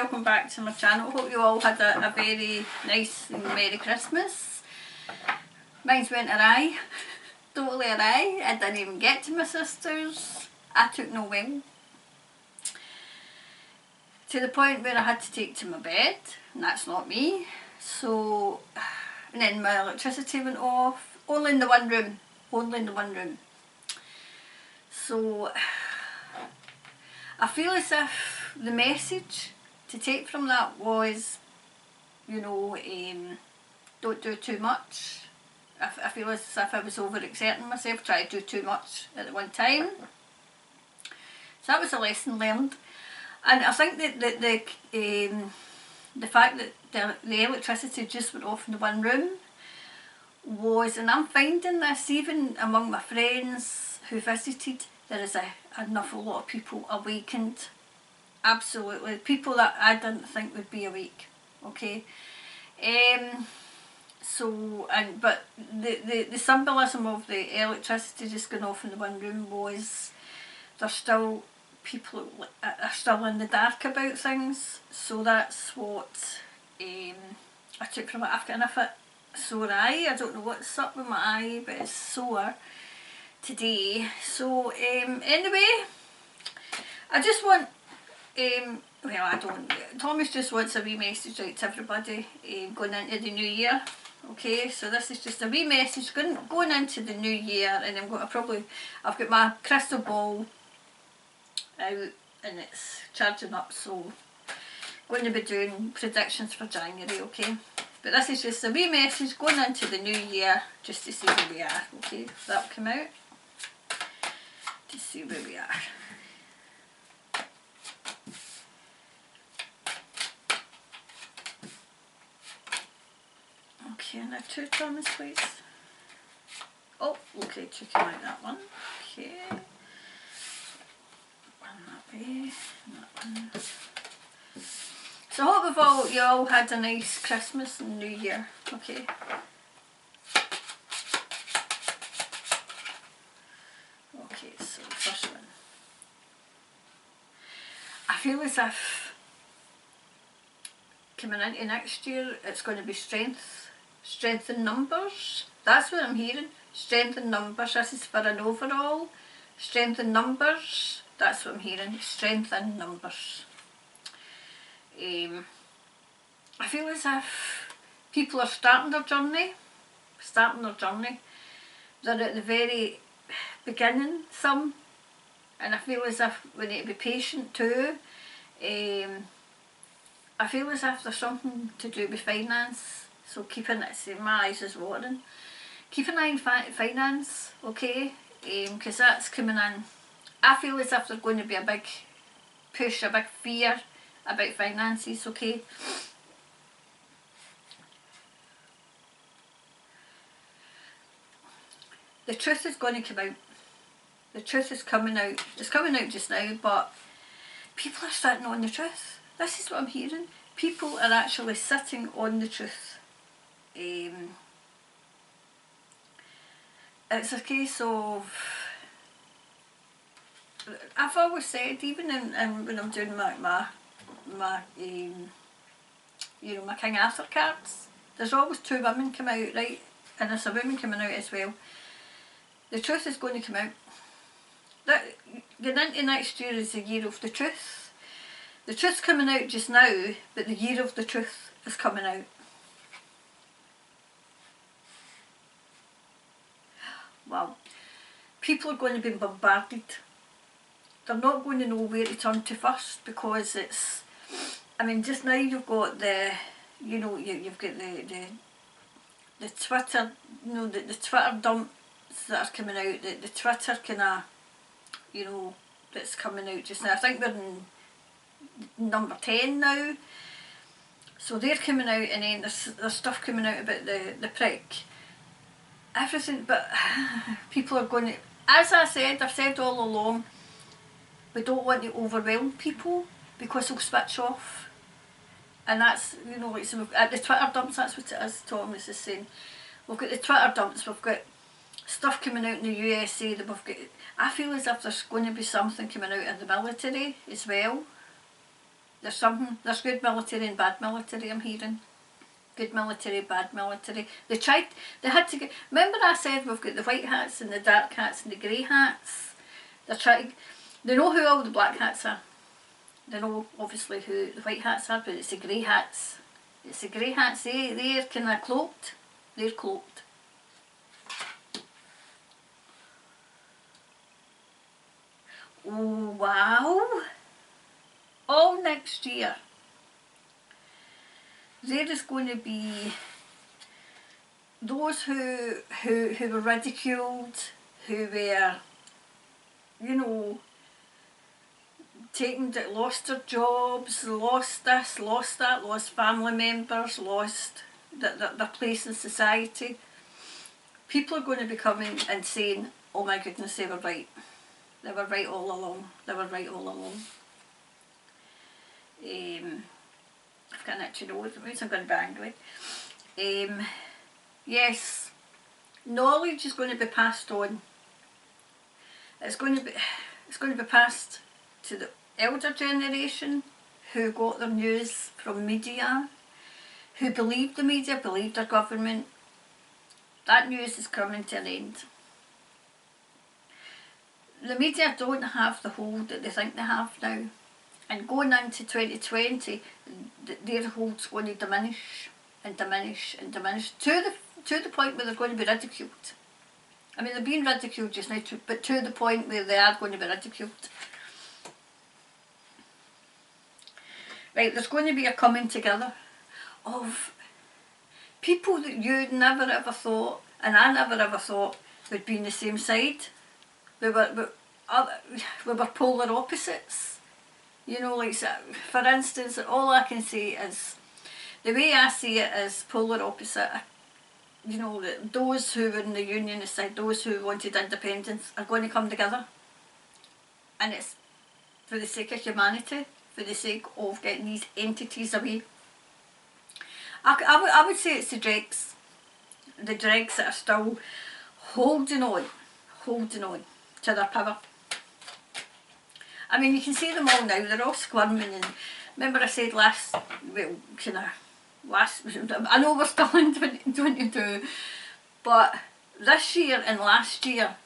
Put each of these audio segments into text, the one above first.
welcome back to my channel. Hope you all had a very nice and Merry Christmas. Mine's went awry, totally awry. I didn't even get to my sister's. I took no well. To the point where I had to take to my bed, and that's not me. So, and then my electricity went off, only in the one room, only in the one room. So, I feel as if the message to take from that was, you know, don't do too much. I feel as if I was overexerting myself, trying to do too much at the one time. So that was a lesson learned. And I think that the fact that the electricity just went off in the one room was, and I'm finding this even among my friends who visited, there is an awful lot of people awakened. Absolutely, people that I didn't think would be awake. Okay, but the symbolism of the electricity just going off in the one room was there's still people are still in the dark about things. So that's what I took from it. I've got enough sore eye. I don't know what's up with my eye, but it's sore today. So anyway, I just want well, I don't. Thomas just wants a wee message out to everybody going into the new year. Okay, so this is just a wee message going into the new year, and I'm going to I've got my crystal ball out and it's charging up, so I'm going to be doing predictions for January. Okay, but this is just a wee message going into the new year, just to see where we are. Okay, so that'll come out to see where we are. Okay, now 2 Thomas, please. Oh, okay, took him out that one. Okay. One that way, and that one. So I hope you all had a nice Christmas and New Year. Okay. Okay, so the first one. I feel as if coming into next year it's going to be strength in numbers. That's what I'm hearing. Strength in numbers. This is for an overall. Strength in numbers. That's what I'm hearing. Strength in numbers. I feel as if people are starting their journey. They're at the very beginning, some. And I feel as if we need to be patient too. I feel as if there's something to do with finance. So keeping it, see, my eyes is watering. Keep an eye on finance, okay? Because that's coming in. I feel as if there's going to be a big push, a big fear about finances, okay? The truth is going to come out. The truth is coming out. It's coming out just now, but people are sitting on the truth. This is what I'm hearing. People are actually sitting on the truth. It's a case of, I've always said, even when I'm doing my you know, my King Arthur cards, there's always 2 women come out, right? And there's a woman coming out as well. The truth is going to come out. Going into next year is the year of the truth. The truth's coming out just now, but the year of the truth is coming out. Well, people are going to be bombarded. They're not going to know where to turn to first, because it's, I mean, just now you've got the, you know, you've got the Twitter, you know, the Twitter dumps that are coming out, the Twitter kind of, you know, that's coming out just now. I think we're in number 10 now. So they're coming out, and then there's stuff coming out about the prick. Everything, but people are going to, as I've said all along, we don't want to overwhelm people because they'll switch off. And that's, you know, like, so at the Twitter dumps, that's what it is. Thomas is saying, we've got the Twitter dumps, we've got stuff coming out in the USA, that we've got, I feel as if there's going to be something coming out of the military as well. There's good military and bad military, I'm hearing. Good military, bad military. They had to get, remember I said we've got the white hats and the dark hats and the grey hats? They know who all the black hats are. They know obviously who the white hats are, but it's the grey hats. It's the grey hats, they're kind of cloaked. They're cloaked. Oh wow! All next year there is going to be those who were ridiculed, who were, you know, lost their jobs, lost this, lost that, lost family members, lost their place in society. People are going to be coming and saying, oh my goodness, they were right. They were right all along. They were right all along. I've got an itchy nose, it means I'm going to be angry. Yes, knowledge is going to be passed on. It's going to be passed to the elder generation who got their news from media, who believed the media, believed their government. That news is coming to an end. The media don't have the hold that they think they have now. And going into 2020, their hold's going to diminish and diminish and diminish to the point where they're going to be ridiculed. I mean, they're being ridiculed just now, but to the point where they are going to be ridiculed. Right, there's going to be a coming together of people that you never ever thought, and I never ever thought, would be on the same side. We were polar opposites. You know, like, for instance, all I can say is, the way I see it is polar opposite. You know, those who were in the unionist side, those who wanted independence, are going to come together. And it's for the sake of humanity, for the sake of getting these entities away. I would say it's the dregs that are still holding on to their power. I mean, you can see them all now, they're all squirming, and remember I said I know we're still in 2022, but this year and last year,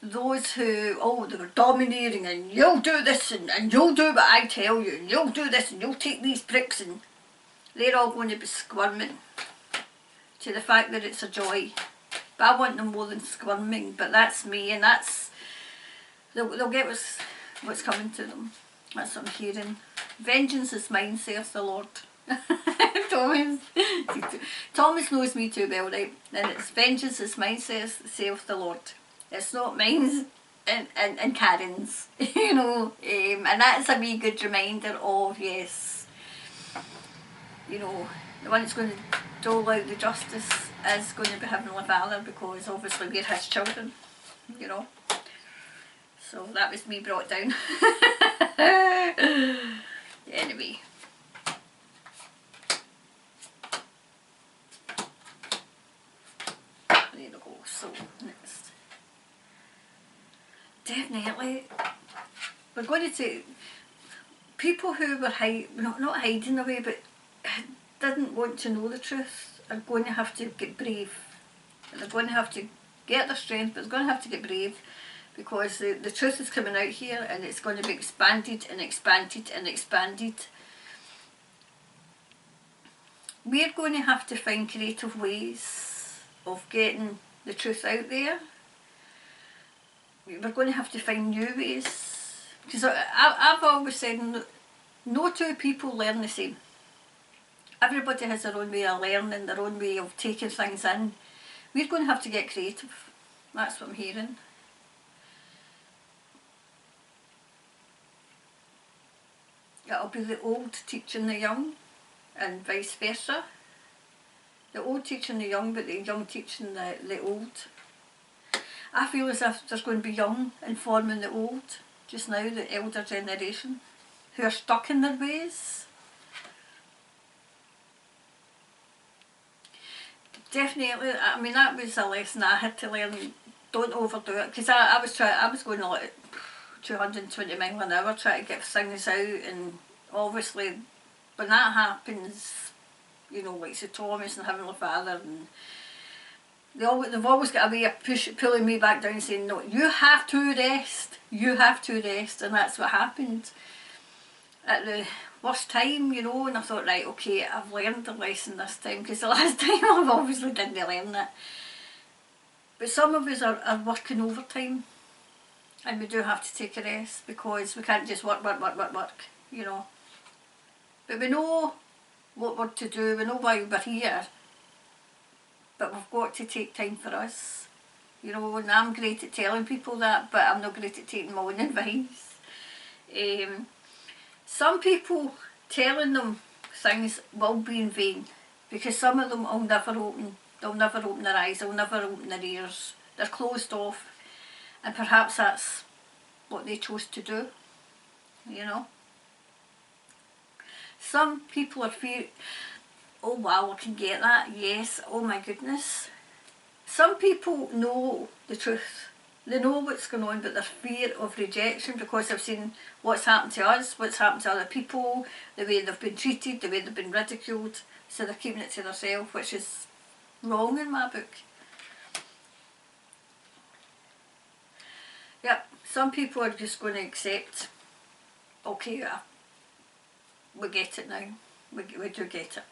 those who, they were domineering, and you'll do this, and you'll do what I tell you, and you'll do this, and you'll take these bricks, and they're all going to be squirming to the fact that it's a joy. But I want them more than squirming, but that's me, and they'll get what's coming to them. That's what I'm hearing. Vengeance is mine, saith the Lord. Thomas knows me too well, right? And it's vengeance is mine, saith the Lord. It's not mine and Karen's, you know. And that's a wee good reminder of, yes, you know, the one that's going to dole out the justice is going to be Heavenly Father, because obviously we're his children, you know. So that was me brought down. Anyway. There we go. So next. Definitely we're going to take people who were not hiding away, but didn't want to know the truth, are going to have to get brave. They're going to have to get their strength, but they're going to have to get brave, because the truth is coming out here, and it's going to be expanded and expanded and expanded. We're going to have to find creative ways of getting the truth out there. We're going to have to find new ways, because I've always said no two people learn the same. Everybody has their own way of learning, their own way of taking things in. We're going to have to get creative. That's what I'm hearing. It'll be the old teaching the young, and vice versa. The old teaching the young, but the young teaching the old. I feel as if there's going to be young informing the old just now, the elder generation, who are stuck in their ways. Definitely, I mean, that was a lesson I had to learn. Don't overdo it, because I was going like 220 miles an hour trying to get things out, and obviously when that happens, you know, like Sir Thomas and Heavenly Father, and they've always got a way of pulling me back down, saying, no, you have to rest, you have to rest. And that's what happened at the worst time, you know. And I thought, right, okay, I've learned the lesson this time, because the last time I've obviously didn't learn it. But some of us are working overtime, and we do have to take a rest, because we can't just work, you know. But we know what we're to do, we know why we're here, but we've got to take time for us, you know. And I'm great at telling people that, but I'm not great at taking my own advice. Some people, telling them things will be in vain, because some of them will never open, they'll never open their eyes, they'll never open their ears, they're closed off, and perhaps that's what they chose to do, you know. Some people are fear, oh wow, I can get that, yes, oh my goodness. Some people know the truth, they know what's going on, but their fear of rejection, because they've seen what's happened to us, what's happened to other people, the way they've been treated, the way they've been ridiculed, so they're keeping it to themselves, which is wrong in my book. Yep, some people are just going to accept, okay, yeah, we get it now, we do get it.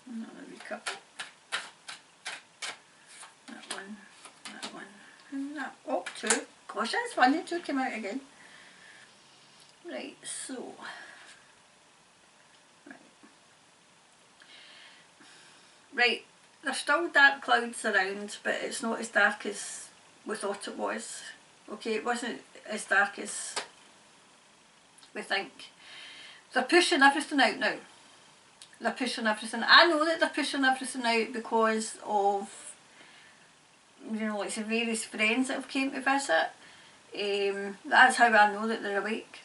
Another wee couple. That one, and that, oh, two. Gosh, that's funny, two came out again. Right, so, right, there's still dark clouds around, but it's not as dark as we thought it was. Okay, it wasn't as dark as we think. They're pushing everything out now. They're pushing everything. I know that they're pushing everything out because of, you know, like the various friends that have came to visit. That's how I know that they're awake.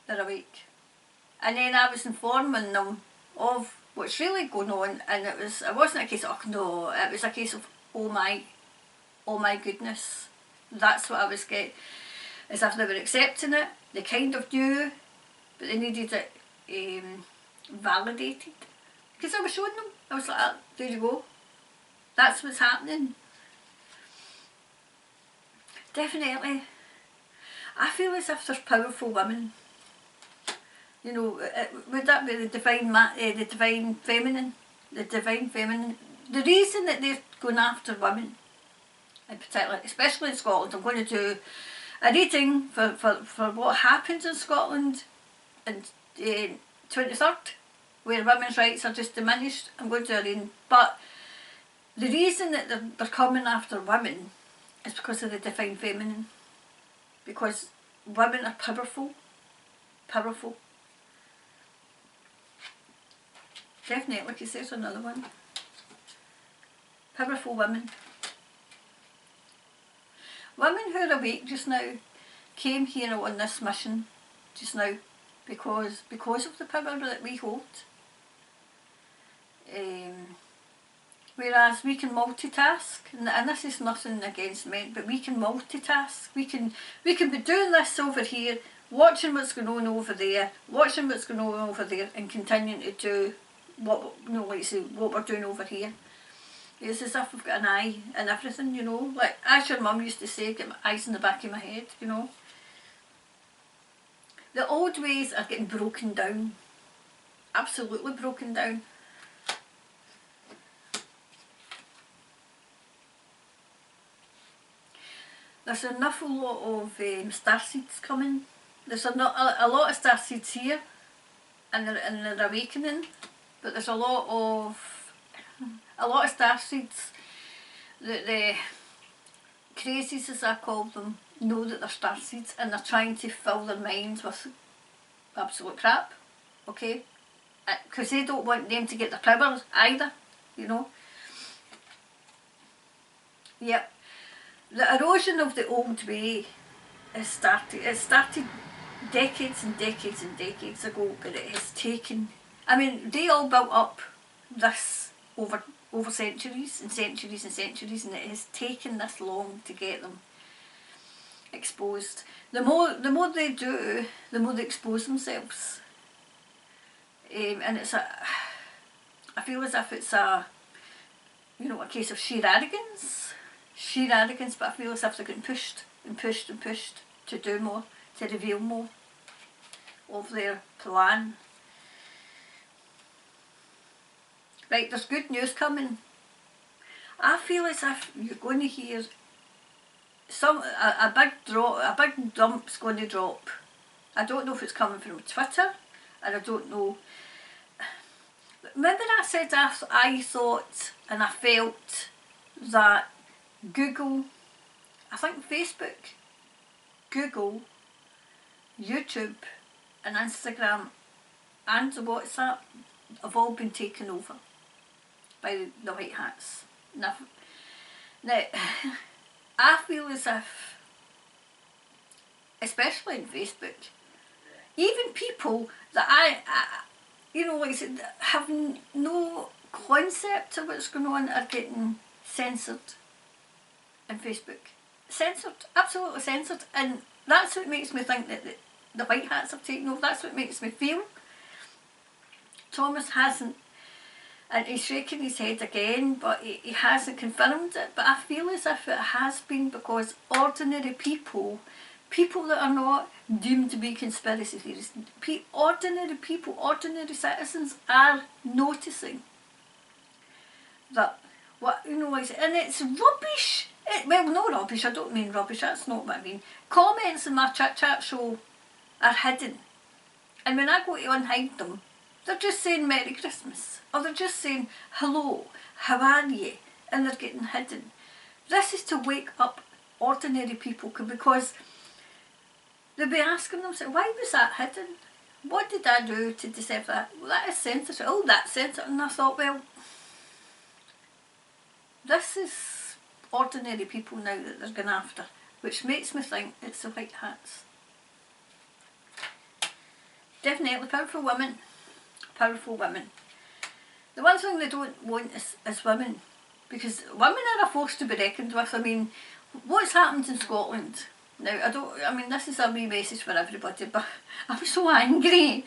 They're awake. And then I was informing them of what's really going on, and it wasn't a case of, oh no, it was a case of, oh my goodness. That's what I was getting. As if they were accepting it, they kind of knew, but they needed it validated. Because I was showing them, I was like, oh, there you go. That's what's happening. Definitely. I feel as if there's powerful women. You know, would that be the divine feminine? The divine feminine. The reason that they're going after women, in particular, especially in Scotland, I'm going to do a reading for what happens in Scotland in 23rd, where women's rights are just diminished. I'm going to do a reading. But the reason that they're coming after women is because of the divine feminine. Because women are powerful. Powerful. Definitely, because there's another one. Powerful women. Women who are awake just now came here on this mission just now because of the power that we hold. Whereas we can multitask, and this is nothing against men, but we can multitask. We can be doing this over here, watching what's going on over there, watching what's going on over there, and continuing to do what, you know, like say, what we're doing over here. It's as if we've got an eye in everything, you know. Like as your mum used to say, get my eyes in the back of my head, you know. The old ways are getting broken down. Absolutely broken down. There's an awful lot of starseeds coming. There's a lot of starseeds here, and they're awakening. But there's a lot of starseeds that the crazies, as I call them, know that they're starseeds, and they're trying to fill their minds with absolute crap. Okay, because they don't want them to get their powers either, you know. Yep. The erosion of the old way has started. It started decades and decades and decades ago, but it has taken I mean, they all built up this over centuries and centuries and centuries, and it has taken this long to get them exposed. The more they do, the more they expose themselves. And it's I feel as if it's a case of sheer arrogance, but I feel as if they're getting pushed and pushed and pushed to do more, to reveal more of their plan. Right, there's good news coming. I feel as if you're going to hear a big dump's going to drop. I don't know if it's coming from Twitter, and I don't know. Remember I said I thought and I felt that Google, I think Facebook, Google, YouTube and Instagram and the WhatsApp have all been taken over by the white hats. Now I feel as if, especially in Facebook, even people that I like I said, have no concept of what's going on are getting censored in Facebook. Censored, absolutely censored, and that's what makes me think that the white hats have taken over. That's what makes me feel. Thomas hasn't, and he's shaking his head again, but he hasn't confirmed it, but I feel as if it has been because ordinary people that are not doomed to be conspiracy theorists, ordinary people, ordinary citizens are noticing that, and it's rubbish. Well, no rubbish, I don't mean rubbish, that's not what I mean. Comments in my chat show are hidden, and when I go to unhide them, they're just saying Merry Christmas, or they're just saying hello, how are you, and they're getting hidden. This is to wake up ordinary people, because they'll be asking themselves, why was that hidden? What did I do to deserve that? Well, that is censorship. Oh, that's censorship. And I thought, well, this is ordinary people now that they're going after, which makes me think it's the white hats. Definitely powerful women. Powerful women. The one thing they don't want is women, because women are a force to be reckoned with. I mean, what's happened in Scotland? Now, this is a wee message for everybody, but I'm so angry.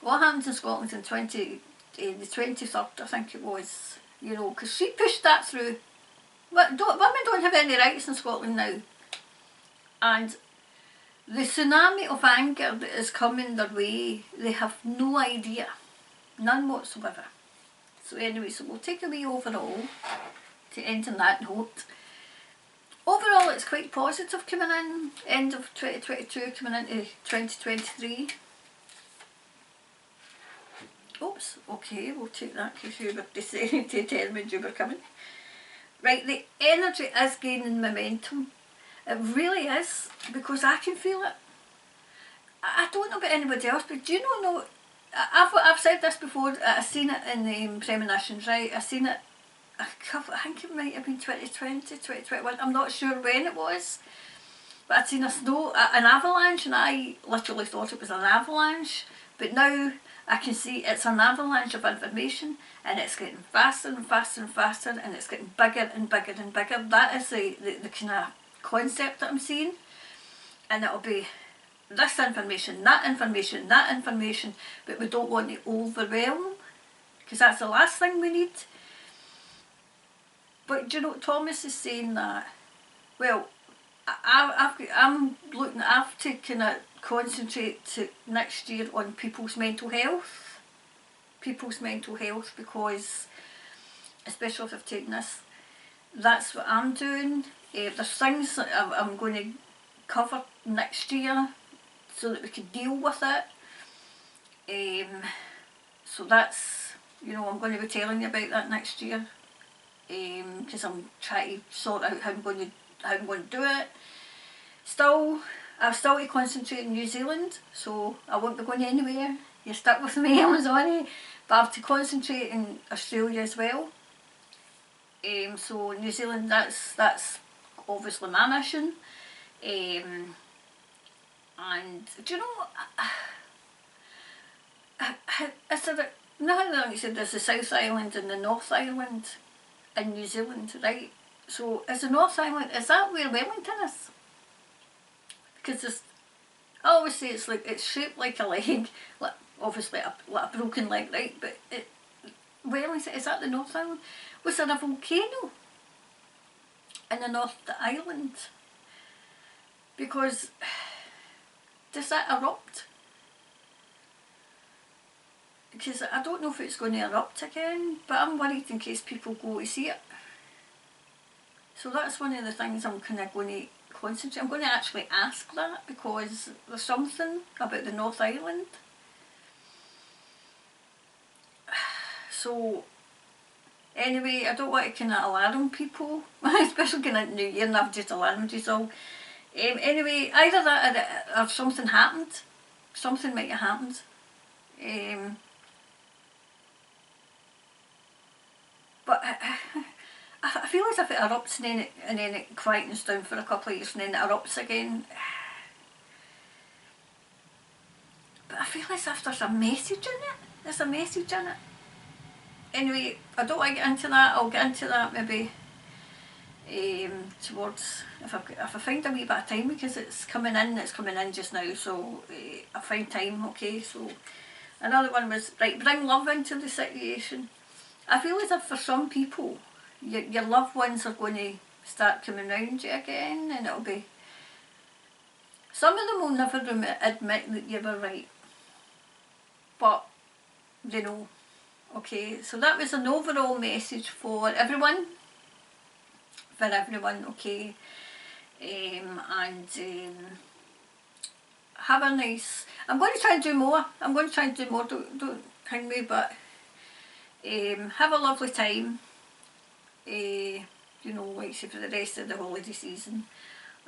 What happened in Scotland in the 23rd, I think it was, because she pushed that through. Women don't have any rights in Scotland now. And the tsunami of anger that is coming their way, they have no idea. None whatsoever. So anyway, so we'll take a wee overall to end on that note. Overall, it's quite positive coming in, end of 2022, coming into 2023. Oops, okay, we'll take that because you were deciding to tell me you were coming. Right, the energy is gaining momentum. It really is, because I can feel it. I don't know about anybody else, but do you know, I've said this before, I've seen it in the premonitions, right? I've seen it I think it might have been 2020, 2021, I'm not sure when it was, but I'd seen an avalanche, and I literally thought it was an avalanche, but now I can see it's an avalanche of information, and it's getting faster and faster and faster, and it's getting bigger and bigger and bigger. That is the kind of concept that I'm seeing, and it'll be this information, that information, that information, but we don't want to overwhelm, because that's the last thing we need. But do you know, Thomas is saying that, well, I've to kind of concentrate to next year on people's mental health, because, especially if I've taken this, that's what I'm doing. There's things that I'm going to cover next year so that we can deal with it. So that's, I'm going to be telling you about that next year. Because I'm trying to sort out how I'm going to do it. I've still to concentrate on New Zealand, so I won't be going anywhere. You're stuck with me, I'm sorry, but I have to concentrate in Australia as well. So New Zealand, that's obviously my mission. And do you know, Is there nothing like you said, there's the South Island and the North Island in New Zealand, right? So is the North Island, is that where Wellington is? Because there's, I always say it's like, it's shaped like a leg, like obviously like a broken leg, right? But Wellington, is that the North Island? Was there a volcano in the North Island? Because does that erupt? Because I don't know if it's going to erupt again, but I'm worried in case people go to see it. So that's one of the things I'm kind of going to concentrate. I'm going to actually ask that, because there's something about the North Island. So anyway, I don't want to kind of alarm people, especially kind of New Year, and I've just alarmed you all. Anyway, either that or something happened. Something might have happened. But I feel as if it erupts and then it quietens down for a couple of years and then it erupts again. But I feel as if there's a message in it. There's a message in it. Anyway, I don't want to get into that. I'll get into that maybe towards, if I find a wee bit of time, because it's coming in just now, so I find time, okay. So another one was, right, bring love into the situation. I feel as if for some people, your loved ones are going to start coming round you again, and it'll be, some of them will never admit that you were right, but they know. Okay, so that was an overall message for everyone, okay, and have a nice, I'm going to try and do more, don't hang me, but have a lovely time, you know, like say for the rest of the holiday season,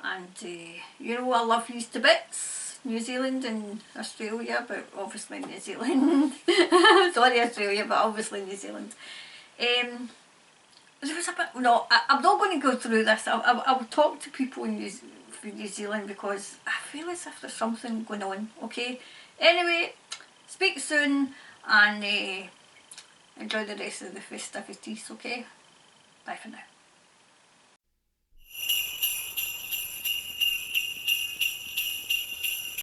and you know, I love you to bits, New Zealand and Australia, but obviously New Zealand. Sorry Australia, but obviously New Zealand. There was a bit, no, I'm not going to go through this. I'll talk to people in New Zealand, because I feel as if there's something going on, okay? Anyway, speak soon, and enjoy the rest of the festivities, okay? Bye for now.